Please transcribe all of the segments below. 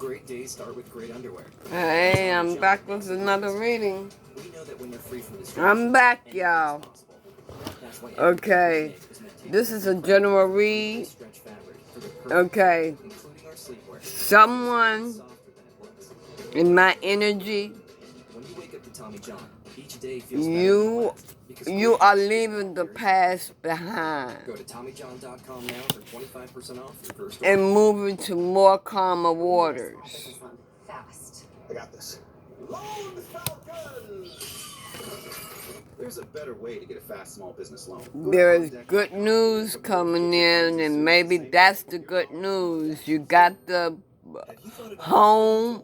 Great days start with great underwear. Hey, I'm back with another reading. We know that when you're free from I'm back, y'all. Okay, this is a general read. Okay, someone in my energy, you are leaving the past behind. Go to TommyJohn.com now for 25% off your first order. And moving to more calmer waters. Fast. I got this. Loan Falcon! There's a better way to get a fast small business loan. There is good news coming in, and maybe that's the good news. You got the home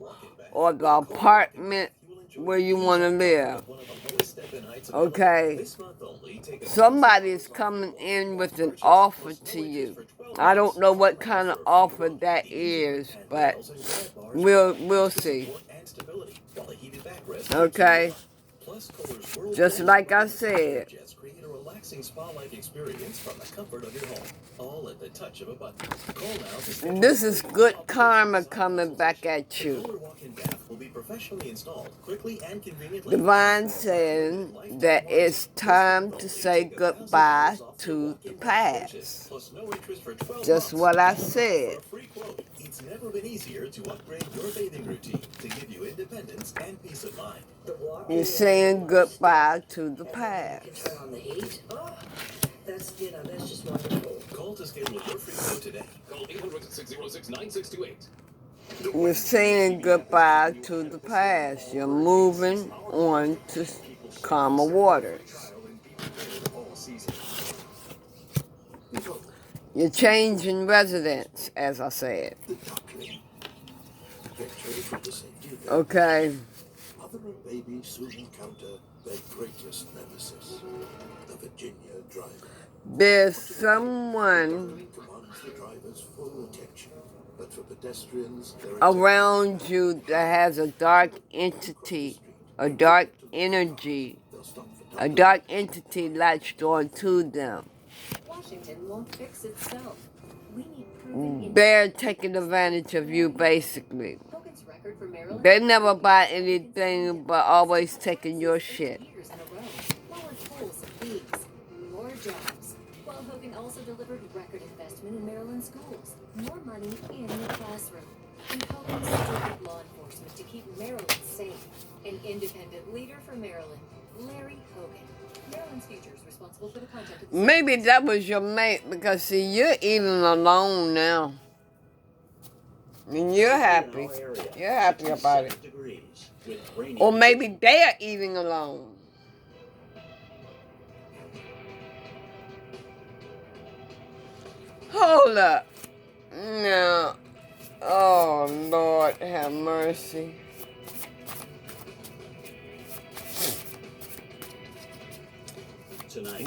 or the apartment where you want to live. Okay, somebody's coming in with an offer to you. I don't know what kind of offer that is, but we'll see. Okay, just like I said. Create a relaxing spa-like experience from the comfort of your home, all at the touch of a button. Call now. This is good karma coming back at you. Walk-in bath will be professionally installed quickly and conveniently. Divine saying that it's time to say goodbye to the past. Just what I said. It's never been easier to upgrade your bathing routine to give you independence and peace of mind. You're saying goodbye to the past. Turn on the heat. Oh, that's just wonderful. Call to schedule your free quote today. Call 800-606-9628. You're saying goodbye to the past. You're moving on to calmer waters. You're changing residence, as I said. Okay. Mother and baby soon encounter their greatest nemesis, the Virginia driver. There's someone Commands the driver's full attention, but for pedestrians, around you that has a dark entity, a dark energy, a dark entity latched onto them. Washington won't fix itself. We need proven. They're taking advantage of you, basically. Hogan's record for Maryland. They never buy anything but always taking your shit. Years in a row. Lower polls, leagues, more jobs. While Hogan also delivered record investment in Maryland schools, more money in the classroom, and Hogan supported law enforcement to keep Maryland safe. An independent leader for Maryland, Larry Hogan. Maryland's future is responsible for the content of the Maybe that was your mate, because see, you're eating alone now. And you're happy. You're happy about it. Or maybe they're eating alone. Hold up. No. Oh, Lord, have mercy.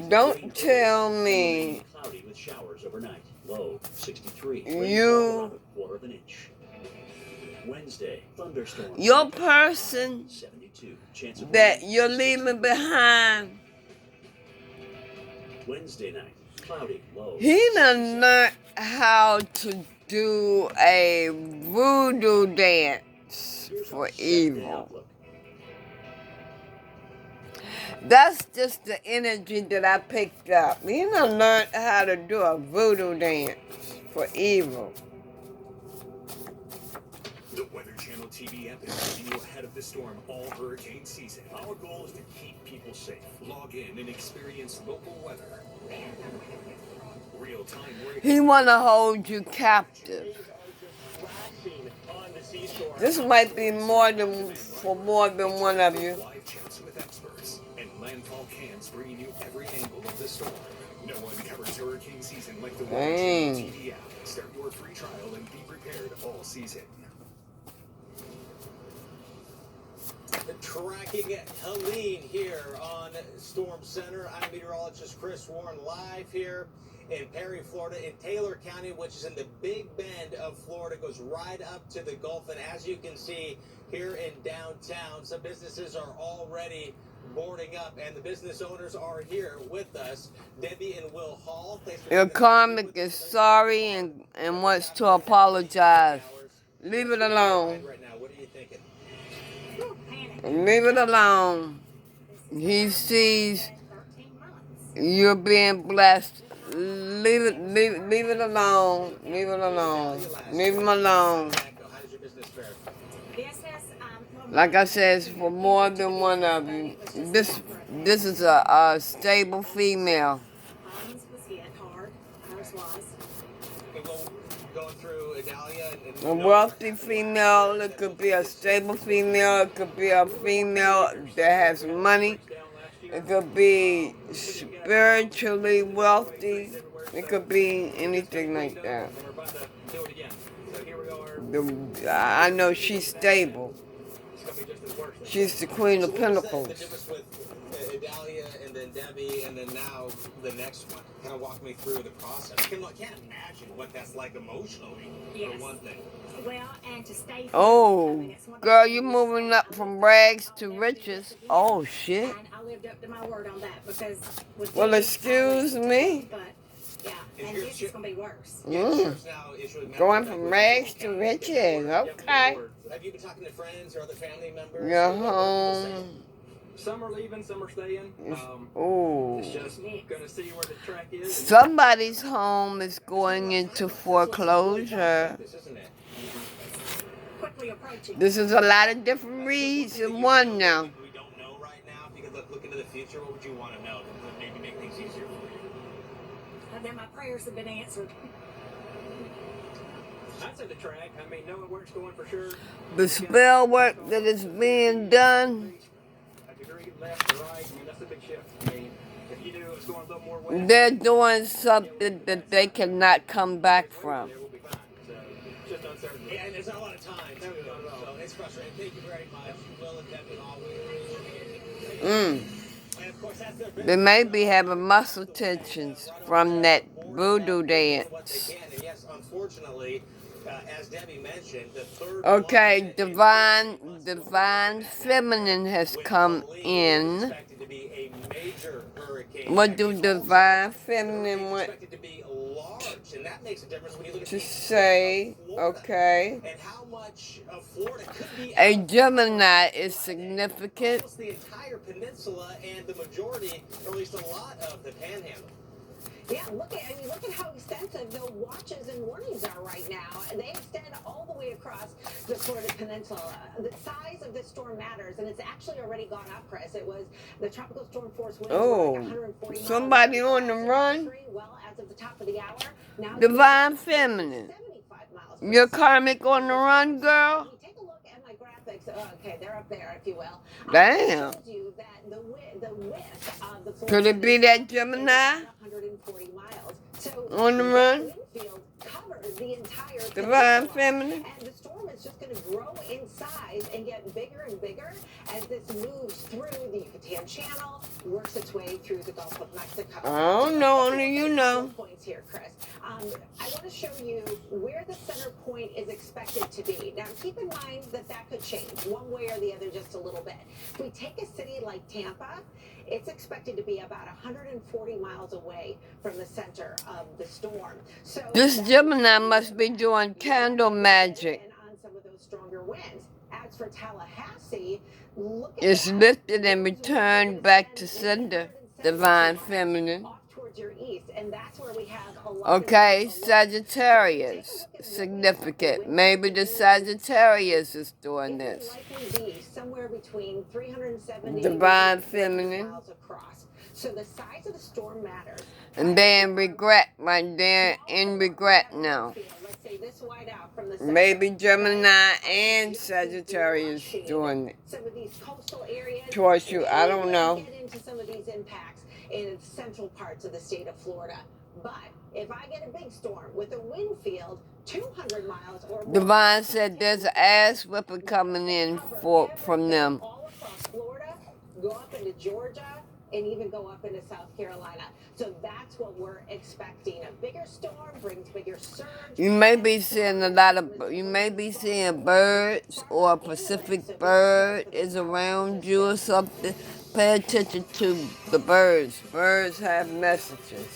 Don't tell me Cloudy with showers overnight. Low 63. you, Quarter of an inch. Wednesday, thunderstorm. your person 72. Chance of that rain, you're leaving behind, Wednesday night, cloudy, low. he done learned how to do a voodoo dance for evil. That's just the energy that I picked up. He done learned how to do a voodoo dance for evil. The Weather Channel TV app is keeping you ahead of the storm all hurricane season. Our goal is to keep people safe. Log in and experience local weather. Real-time He want to hold you captive. This might be more than one of you. Live chats with experts and landfall cams bringing you every angle of the storm. No one covers hurricane season like the Weather Channel TV app. Start your free trial and be prepared all season. Tracking Helene here on Storm Center. I'm meteorologist Chris Warren, live here in Perry, Florida, in Taylor County, which is in the Big Bend of Florida, goes right up to the Gulf. And as you can see here in downtown, some businesses are already boarding up, and the business owners are here with us. Debbie and Will Hall. Your karmic is sorry and wants to apologize. Leave it alone. Right now, what are you thinking? Leave it alone. He sees you're being blessed. Leave it alone. Leave it alone. Leave him alone. How does your business fare? Like I said, it's for more than one of you. This is a stable female. And going through Adalia and A wealthy female, it could be a stable female, it could be a female that has money, it could be spiritually wealthy, it could be anything like that. I know she's stable. She's the Queen of the Pentacles. difference with Adalia and then Debbie and then now the next one. Kind of walk me through the process. I can't imagine what that's like emotionally, for one thing. Well, and to stay. Oh, girl, you moving up from rags to riches. Oh, shit. And I lived up to my word on that because. Well, excuse me. But yeah, and this is gonna be worse. Going from rags to riches. Okay. Have you been talking to friends or other family members? You're home. Some are leaving, some are staying. Ooh. It's just gonna see where the track is. Somebody's home is going into foreclosure. This isn't it. Quickly approaching. This is a lot of different reads in one now. We don't know right now. If you could look into the future, what would you want to know to maybe make things easier for you? And then my prayers have been answered. I'd say the track. I mean, knowing where it's going for sure. The spell work that is being done, If you're going left or right, I mean, that's a big shift. I mean, if you do, it's going a little more west. they're doing something that they cannot come back from. We'll be fine. So, just uncertainty. Yeah, and there's not a lot of time. Too, so it's frustrating. Thank you very much. Will and Devin always. And of course, that's their business. They may be having muscle tensions from that voodoo What dance. they can. And yes, unfortunately, as Debbie mentioned, the third. Okay, divine feminine has come in. Expected to be a major hurricane. What do divine feminine want Expected to be large, and that makes a difference when you look at to the say? Florida. Okay. And how much of Florida could be A Gemini is significant. almost the entire peninsula and the majority, or at least a lot of the panhandle. Yeah, look at how extensive the watches and warnings are right now. They extend all the way across the Florida Peninsula. The size of this storm matters, and it's actually already gone up, Chris. It was the tropical storm force winds Oh, were like 140 miles somebody per hour. on the run? Well, as of the top of the hour, now Divine feminine. 75 miles per You're second. karmic on the run, girl? Take a look at my graphics. Okay, they're up there, if you will. Damn. It shows you that the width of the Could it be that Gemini 140 miles. So on the run? Winfield covers the entire Divine peninsula. feminine? And the storm is just going to grow in size and get bigger and bigger as this moves through the Yucatan Channel, works its way through the Gulf of Mexico. I don't know, only you know. Points here, Chris. I want to show you where the center point is expected to be. Now, keep in mind that that could change one way or the other just a little bit. If we take a city like Tampa, it's expected to be about 140 miles away from the center of the storm. So This Gemini must be doing candle magic. and on some of those stronger winds. As for Tallahassee, look at It's that. lifted and returned back to sender. Divine feminine. Off towards your east, and that's where we have a lot Okay, of Sagittarius. Significant. Maybe the Sagittarius is doing It would this. likely be somewhere between 370 Divine and 350 feminine. miles across. So the size of the storm matters. And they're in regret, right there in regret now. Let's say this wide out from the Maybe Gemini and Sagittarius doing it some of these coastal areas towards you. I don't know. Get into some of these impacts in central parts of the state of Florida. But if I get a big storm with a wind field 200 miles or more, Divine said there's an ass whipping coming in from them. all across Florida, go up into Georgia, and even go up into South Carolina. So that's what we're expecting. A bigger storm brings bigger surge. You may be seeing birds, or a Pacific bird is around you or something. Pay attention to the birds. Birds have messages.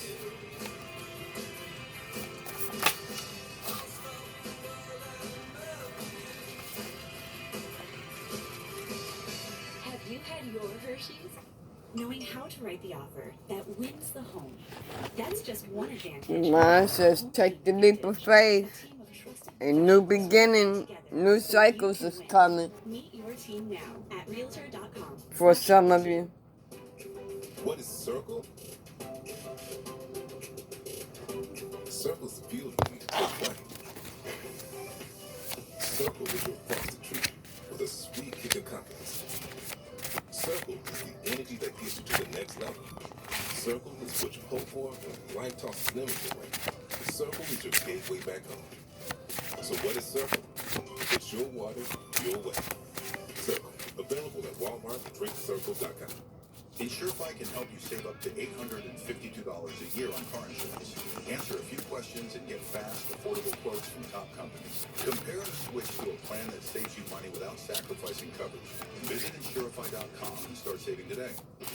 Hershey's? Knowing how to write the offer that wins the home. That's just one advantage. Mine says take the leap of faith. A new beginning, new cycles is coming Meet your team now at Realtor.com. for some of you. What is Circle? Circle's the fuel you need to take flight. Circle is your faster treat with a sweet kick of confidence. Circle is the energy that gets you to the next level. Circle is what you hope for when life tosses lemons away. Circle is your gateway back home. So what is Circle? It's your water, your way. Circle, available at Walmart and drinkcircle.com. InsureFi can help you save up to $852 a year on car insurance. Answer a few questions and get fast, affordable quotes from top companies. Compare and switch to a plan that saves you money without sacrificing coverage. Visit InsureFi.com and start saving today.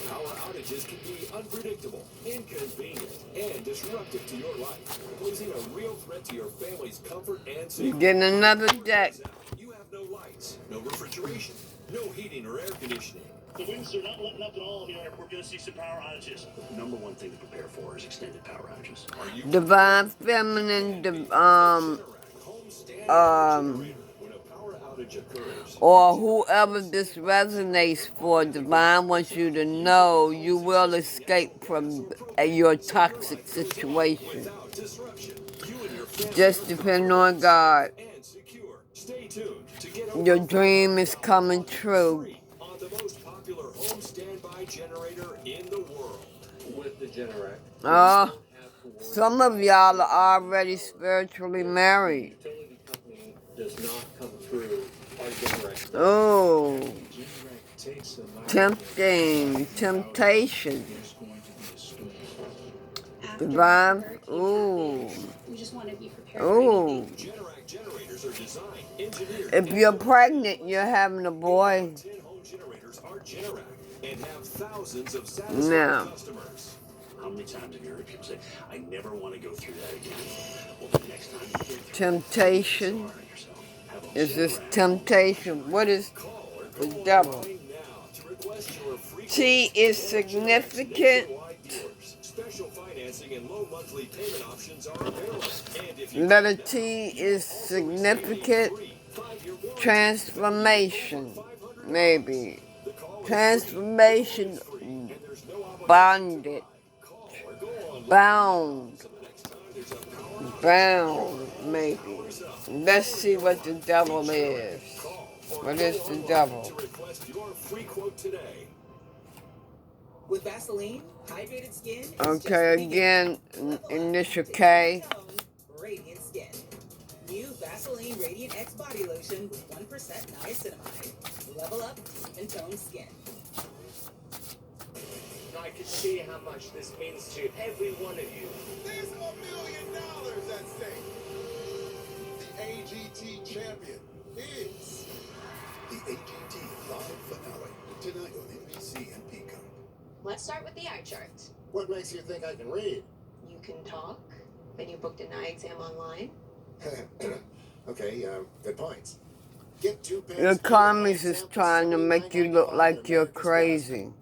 Power outages can be unpredictable, inconvenient, and disruptive to your life, posing a real threat to your family's comfort and safety. Getting another deck. You have no lights, no refrigeration, no heating or air conditioning. The winds are not letting up at all here. We're going to see some power outages. The number one thing to prepare for is extended power outages. Divine Feminine, or whoever this resonates for, Divine wants you to know you will escape from your toxic situation. Just depend on God. Your dream is coming true. Home standby generator in the world. With the Generac. Oh, some of y'all are already spiritually married. The utility company does not come through our Generac. Oh, tempting, temptation. Divine, ooh, ooh. If you're pregnant, you're having a boy. And have thousands of satisfied Now, customers. How many times have you heard people say, I never want to go through that again? Well, the next time you get through temptation. Is this temptation? What is the devil? T is significant. Special financing and low monthly payment options are available. Letter T is significant. Transformation, maybe. Transformation, bonded, bound, maybe. Let's see what the devil is. What is the devil? With Vaseline, hydrated skin. Okay, again, initial K. Radiant skin. New Vaseline Radiant X Body Lotion with 1% niacinamide. Level up and tone skin. I can see how much this means to every one of you. There's $1 million at stake. The AGT champion is the AGT Live Finale tonight on NBC and Peacock. Let's start with the eye chart. What makes you think I can read? You can talk, and you booked an eye exam online. Okay, good points. Get 2 pairs. Your commies is trying to make you look like you're crazy.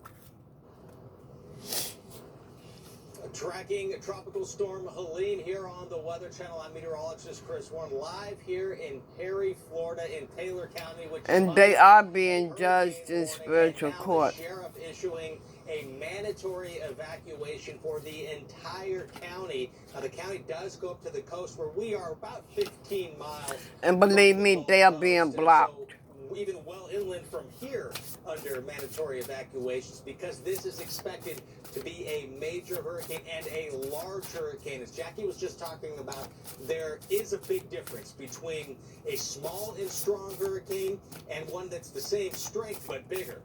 Tracking Tropical Storm Helene here on the Weather Channel. I'm meteorologist Chris Warren, live here in Perry, Florida, in Taylor County. And they are being judged in spiritual court. The sheriff issuing a mandatory evacuation for the entire county. Now, the county does go up to the coast where we are about 15 miles. And believe me, they are being blocked. Even well inland from here under mandatory evacuations, because this is expected to be a major hurricane and a large hurricane. As Jackie was just talking about, there is a big difference between a small and strong hurricane and one that's the same strength but bigger.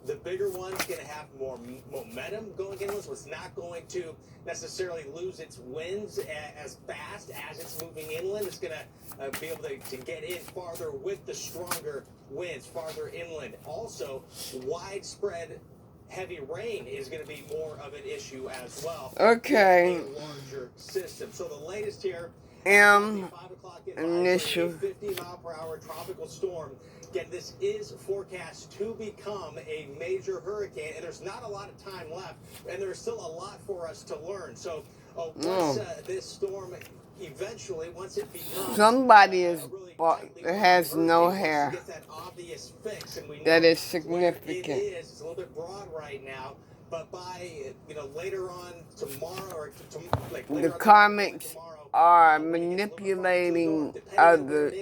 The bigger one's going to have more momentum going inland, so it's not going to necessarily lose its winds as fast as it's moving inland. It's going to be able to get in farther with the stronger winds farther inland. Also, widespread heavy rain is going to be more of an issue as well. Okay. A larger system. So the latest here M 5 o'clock initial. 50-mile-per-hour tropical storm. Again, this is forecast to become a major hurricane, and there's not a lot of time left, and there's still a lot for us to learn. So once this storm eventually, once it becomes Somebody is really has no hair. get that obvious fix, and we know That is where significant. it is. It's a little bit broad right now, but by later on tomorrow or like The later on karmics tomorrow, are manipulating other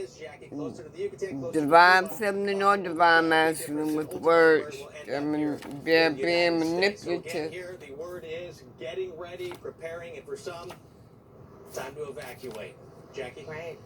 divine feminine or divine masculine with words. They're being manipulative. Here, the word is getting ready, preparing, and for some, time to evacuate. Jackie? Right.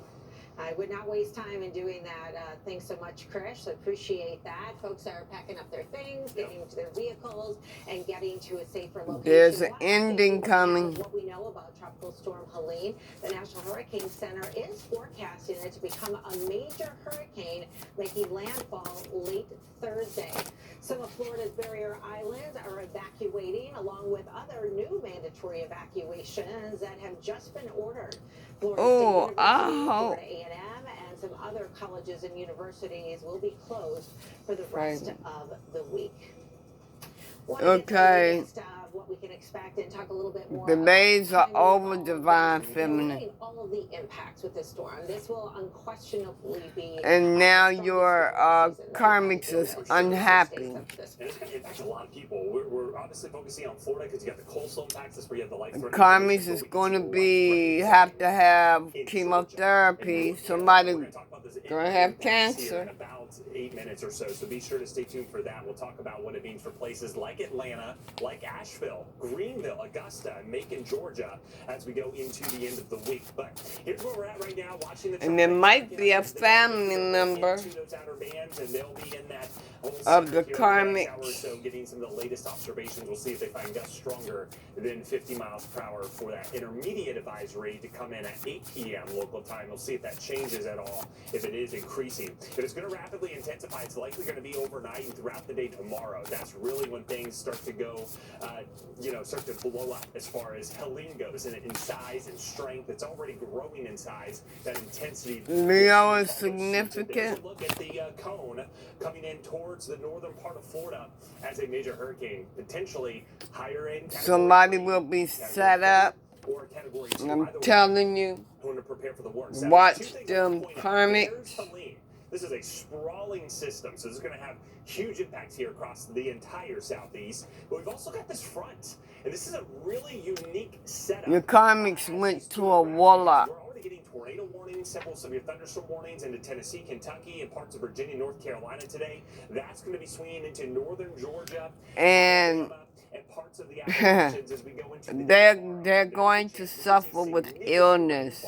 I would not waste time in doing that. Thanks so much, Krish. Appreciate that. Folks are packing up their things, getting into their vehicles, and getting to a safer location. There's an ending coming. What we know about Tropical Storm Helene, the National Hurricane Center is forecasting it to become a major hurricane, making landfall late Thursday. Some of Florida's barrier islands are evacuating, along with other new mandatory evacuations that have just been ordered. Florida State University, Florida A&M, and some other colleges and universities will be closed for the rest of the week. Okay. What we can expect and talk a little bit more. The days are over, divine feminine. All of the impacts with this storm. This will unquestionably be. And now your karmics is unhappy. It's going to impact a lot of people. We're obviously focusing on Florida because you got the coastal impacts. That's where you have the life-threatening. Karmics is going to have to have chemotherapy. Somebody going to have cancer. In about 8 minutes or so. So be sure to stay tuned for that. We'll talk about what it means for places like Atlanta, like Asheville, Greenville, Augusta, and Macon, Georgia, as we go into the end of the week. But here's where we're at right now, watching the. And there might be a family member of the karmics. So getting some of the latest observations. We'll see if they find gusts stronger than 50 miles per hour for that intermediate advisory to come in at 8 p.m. local time. We'll see if that changes at all, if it is increasing. If it's going to rapidly intensify, it's likely going to be overnight and throughout the day tomorrow. That's really when things start to go, start to blow up as far as Helene goes in size and strength. It's already growing in size. That intensity. Leo is significant. Look at the cone coming in towards the northern part of Florida as a major hurricane, potentially higher in. Somebody will be set up. And I'm telling you, watch them karmics. This is a sprawling system, so this is going to have huge impacts here across the entire southeast. But we've also got this front, and this is a really unique setup. Your karmics went to a warlock. We're already getting tornado warnings, several severe thunderstorm warnings into Tennessee, Kentucky, and parts of Virginia, North Carolina today. That's going to be swinging into northern Georgia and parts of the Appalachians as we go into the they're going to suffer with illness.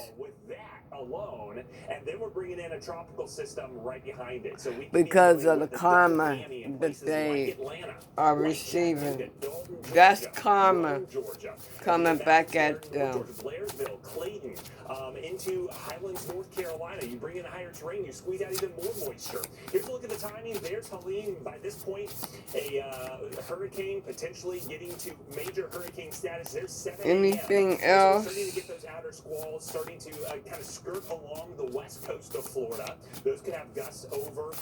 Alone, and then we're bringing in a tropical system right behind it. So we because of the karma that they are receiving. That's karma coming back at them. Blairsville, Clayton, into Highlands, North Carolina. You bring in higher terrain, you squeeze out even more moisture. Here's a look at the timing. There's Helene. By this point, a hurricane potentially getting to major hurricane status. There's 7 a.m. Anything else? Starting to get those outer squalls, starting to kind of skirt along the west coast of Florida. Those could have gusts over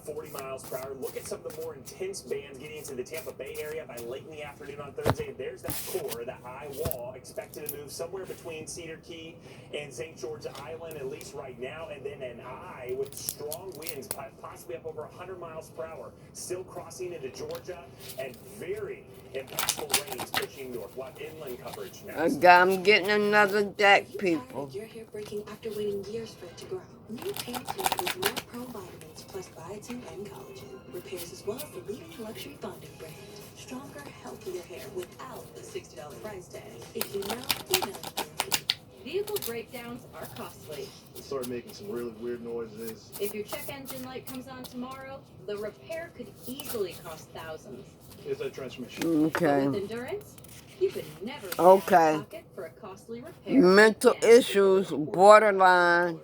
40 miles per hour. Look at some of the more intense bands getting into the Tampa Bay area by late in the afternoon on Thursday. There's that core, that eye wall, expected to move somewhere between Cedar Key and St. George Island, at least right now. And then an eye with strong winds, possibly up over 100 miles per hour, still crossing into Georgia, and very impactful rains pushing north. What inland coverage next? I'm getting another deck, people. Your hair breaking after waiting years for it to grow. New Pantene with more pro vitamins plus biotin and collagen. Repairs as well as the leading luxury bonding brand. Stronger, healthier hair without the $60 price tag. If you know, you know Pantene. Vehicle breakdowns are costly. It started making some really weird noises. If your check engine light comes on tomorrow, the repair could easily cost thousands. It's that transmission. Okay. With Endurance, you could never be Okay. out of pocket for a costly repair. Mental issues, borderline.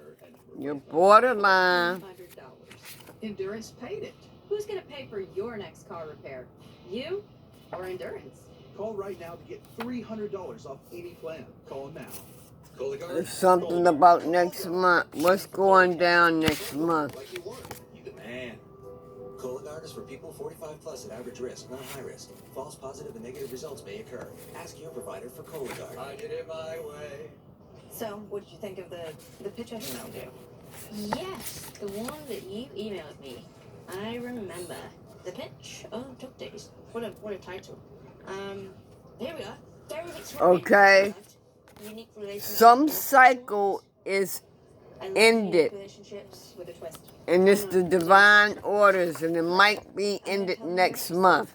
You're borderline. Endurance paid it. Who's going to pay for your next car repair? You or Endurance? Call right now to get $300 off any plan. Call now. There's something about next month. What's going down next month? You the man. Cologuard is for people 45 plus at average risk, not high risk. False positive and negative results may occur. Ask your provider for Cologuard. I did it my way. So, what did you think of the pitch I emailed you? Yes, the one that you emailed me. I remember. The pitch? Oh, took days. What a title. Here we are. Very Victorian. Okay. Unique relationship. Some cycle is ended. Relationships with a twist. And it's the divine orders, and it might be ended next month.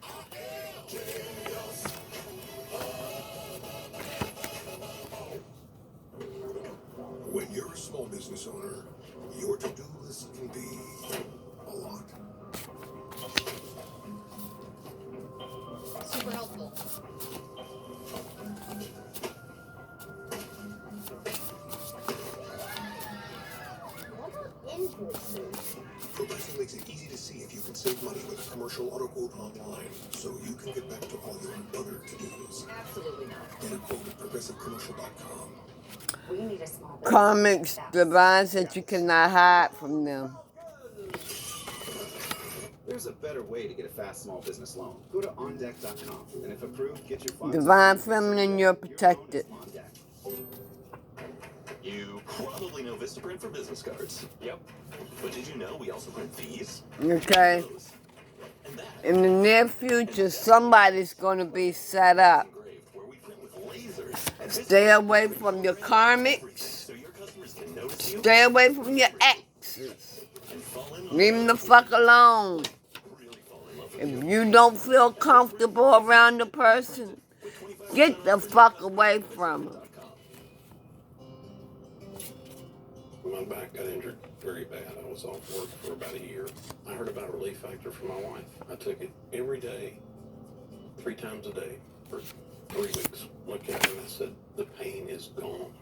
When you're a small business owner, your to-do list can be a lot. Super helpful. What are invoices? Progressive makes it easy to see if you can save money with a commercial auto quote online, so you can get back to all your other to-dos. Absolutely not. Get a quote at progressivecommercial.com. We need a small business. Comics, divines that you cannot hide from them. There's a better way to get a fast small business loan. Go to OnDeck.com, and if approved, get your funds. Divine feminine, you're protected. You probably know Vistaprint for business cards. Yep. But did you know we also print these? Okay. In the near future, somebody's going to be set up. Stay away from your karmics. Stay away from your exes. Leave them the fuck alone. If you don't feel comfortable around the person, get the fuck away from them. My back got injured very bad. I was off work for about a year. I heard about Relief Factor from my wife. I took it every day, 3 times a day, for 3 weeks. Looked at her and I said, the pain is gone.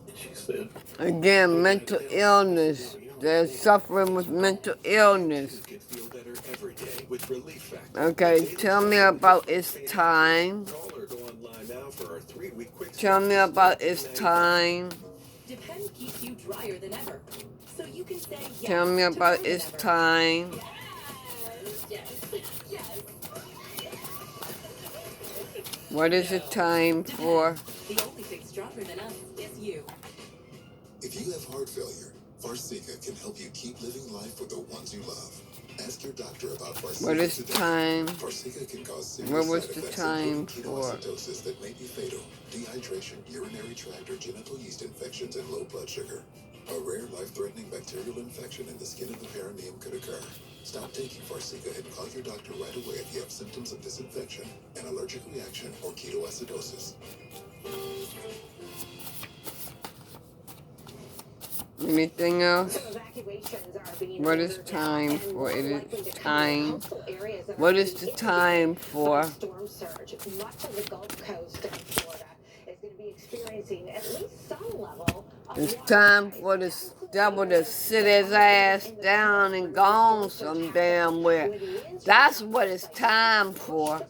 And she said... Again, mental illness. They're suffering with mental illness. Okay, tell me about its time. Tell me about its time. Depend keeps you drier than ever. So you can say yes. Tell me about its time. What is it time for? The only thing stronger than us is you. If you have heart failure, Farxiga can help you keep living life with the ones you love. Ask your doctor about Farxiga. What is the time? Farxiga can cause serious What was side the effects, time including for? ketoacidosis that may be fatal, dehydration, urinary tract or genital yeast infections, and low blood sugar. A rare life-threatening bacterial infection in the skin of the perineum could occur. Stop taking Farxiga and call your doctor right away if you have symptoms of this infection, an allergic reaction, or ketoacidosis. Anything else? What is time for? It is time. What is the time for? Storm surge. Much of the Gulf Coast of Florida is going to be experiencing at least some level of It's time for the devil to sit his ass down and gone some damn where. That's what it's time for.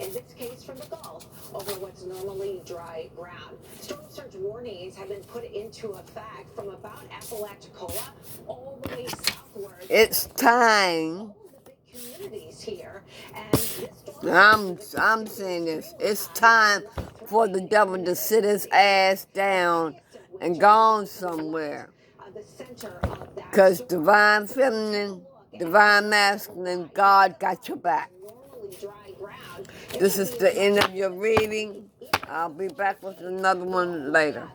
in this case from the Gulf, over what's normally dry ground. Storm surge warnings have been put into effect from about Apalachicola all the way southward. It's time. Communities here, and this storm I'm saying this. It's time for the devil to sit his ass down and gone somewhere. Because divine feminine, divine masculine, God got your back. This is the end of your reading. I'll be back with another one later.